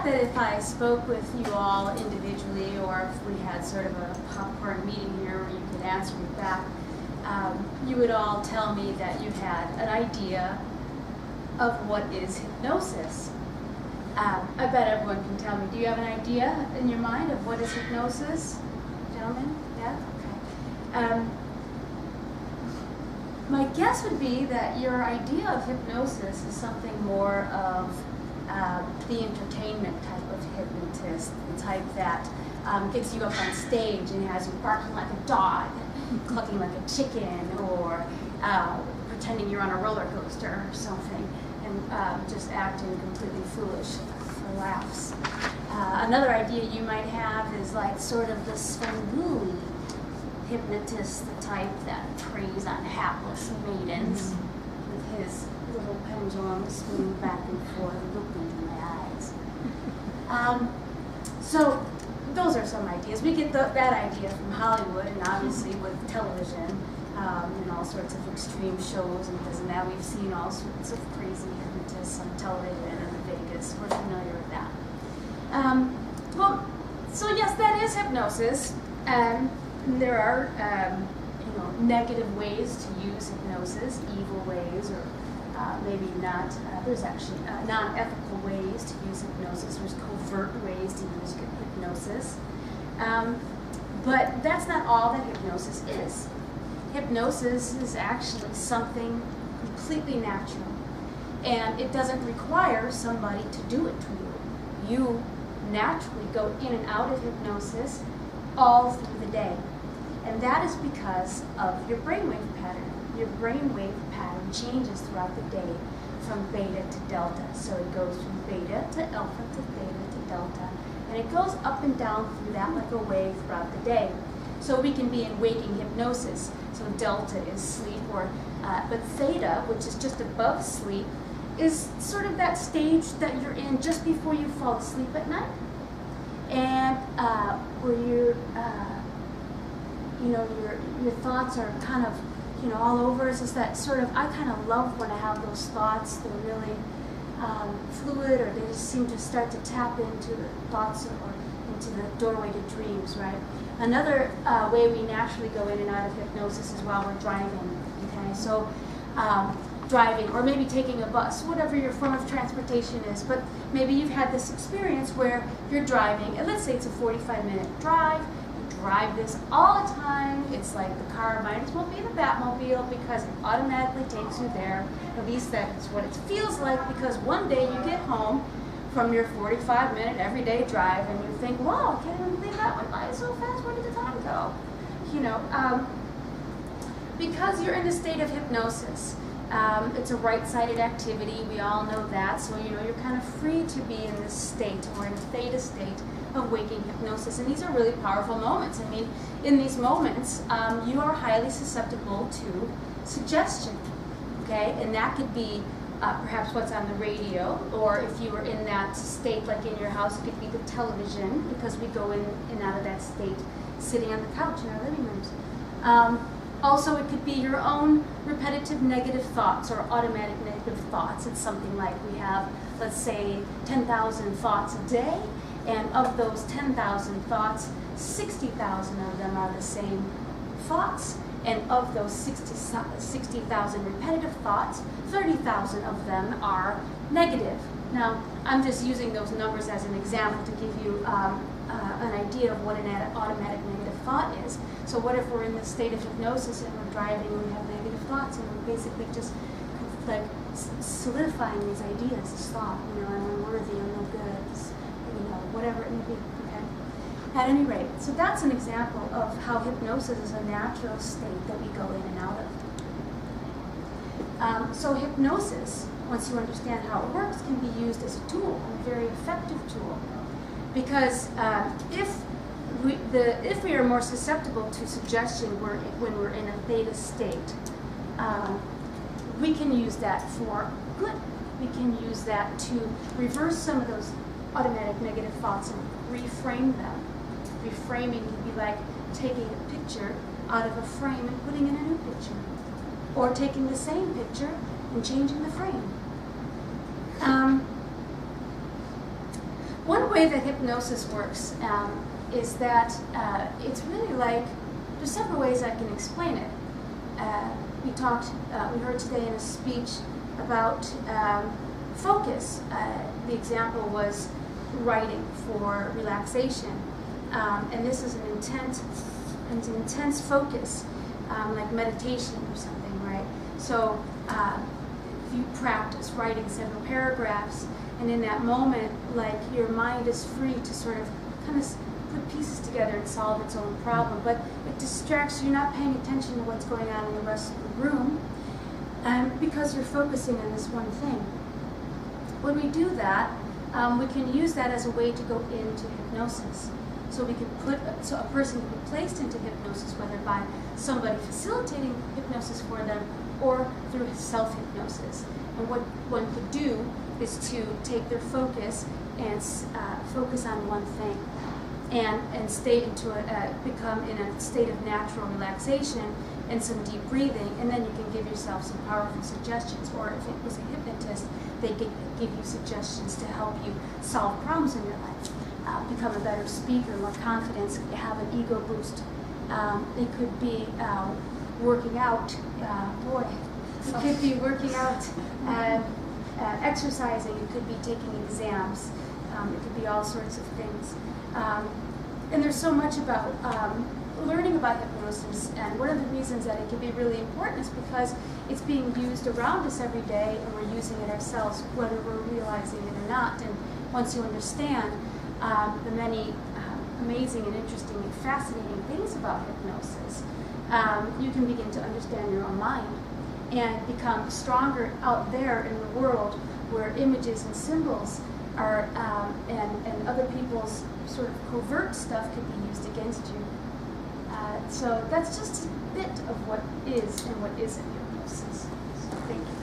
fact that if I spoke with you all individually, or if we had sort of a popcorn meeting here where you could answer me back, you would all tell me that you had an idea of what is hypnosis. I bet everyone can tell me. Do you have an idea in your mind of what is hypnosis? Gentlemen? Yeah? Okay. My guess would be that your idea of hypnosis is something more of the entertainment type of hypnotist, the type that gets you up on stage and has you barking like a dog, clucking like a chicken, or pretending you're on a roller coaster or something, and just acting completely foolish for laughs. Another idea you might have is like sort of the Svengoolie hypnotist, the type that preys on hapless maidens with his little pendulum swinging back and forth, looking into my eyes. So those are some ideas. We get that idea from Hollywood, and obviously with television and all sorts of extreme shows and this and that. We've seen all sorts of crazy hypnotists on television and in Vegas. We're familiar with that. So yes, that is hypnosis. There are negative ways to use hypnosis, evil ways, or maybe not. There's actually non-ethical ways to use hypnosis. There's covert ways to use hypnosis. But that's not all that hypnosis is. Hypnosis is actually something completely natural, and it doesn't require somebody to do it to you. You naturally go in and out of hypnosis all through the day. And that is because of your brainwave pattern. Your brainwave pattern changes throughout the day from beta to delta. So it goes from beta to alpha to theta to delta. And it goes up and down through that like a wave throughout the day. So we can be in waking hypnosis. So delta is sleep, but theta, which is just above sleep, is sort of that stage that you're in just before you fall asleep at night. And where you're your thoughts are kind of, all over. It's just that sort of, I kind of love when I have those thoughts. They're really fluid, or they just seem to start to tap into the thoughts or into the doorway to dreams, right? Another way we naturally go in and out of hypnosis is while we're driving, okay? So driving, or maybe taking a bus, whatever your form of transportation is, but maybe you've had this experience where you're driving, and let's say it's a 45-minute drive. Drive this all the time. It's like the car might as well be the Batmobile because it automatically takes you there. At least that's what it feels like, because one day you get home from your 45-minute everyday drive and you think, wow, I can't even believe that went by so fast. Where did the time go? Because you're in a state of hypnosis. It's a right-sided activity. We all know that. So, you're kind of free to be in this state, or in a theta state of waking hypnosis. And these are really powerful moments. I mean, in these moments, you are highly susceptible to suggestion, okay? And that could be perhaps what's on the radio, or if you were in that state, like in your house, it could be the television, because we go in and out of that state sitting on the couch in our living rooms. Also, it could be your own repetitive negative thoughts or automatic negative thoughts. It's something like we have, let's say, 10,000 thoughts a day, and of those 10,000 thoughts, 60,000 of them are the same thoughts, and of those 60,000 repetitive thoughts, 30,000 of them are negative. Now, I'm just using those numbers as an example to give you an idea of what an automatic negative thought is. So what if we're in this state of hypnosis and we're driving and we have negative thoughts, and we're basically just like solidifying these ideas, this thought, I'm unworthy, I'm no good, whatever it may be, okay? At any rate, so that's an example of how hypnosis is a natural state that we go in and out of. So hypnosis, once you understand how it works, can be used as a tool, a very effective tool. Because if we are more susceptible to suggestion when we're in a theta state, we can use that for good. We can use that to reverse some of those automatic negative thoughts and reframe them. Reframing can be like taking a picture out of a frame and putting in a new picture, or taking the same picture and changing the frame. One way that hypnosis works is that it's really like, there's several ways I can explain it. We heard today in a speech about focus. The example was writing for relaxation. And this is an intense focus, like meditation or something, right? So if you practice writing several paragraphs, and in that moment, like, your mind is free to sort of kind of put pieces together and solve its own problem, but it distracts you. You're not paying attention to what's going on in the rest of the room, because you're focusing on this one thing. When we do that, we can use that as a way to go into hypnosis. So we can so a person can be placed into hypnosis, whether by somebody facilitating hypnosis for them or through self-hypnosis. And what one could do is to take their focus and focus on one thing, and stay into become in a state of natural relaxation and some deep breathing, and then you can give yourself some powerful suggestions. Or if it was a hypnotist, they could give you suggestions to help you solve problems in your life, become a better speaker, more confidence, have an ego boost. It could be working out. It could be working out, exercising. It could be taking exams. It could be all sorts of things. And there's so much about learning about hypnosis, and one of the reasons that it can be really important is because it's being used around us every day, and we're using it ourselves, whether we're realizing it or not. And once you understand the many amazing and interesting and fascinating things about hypnosis, you can begin to understand your own mind and become stronger out there in the world, where images and symbols are, and other people's sort of covert stuff could be used against you. So that's just a bit of what is and what isn't hypnosis. So thank you.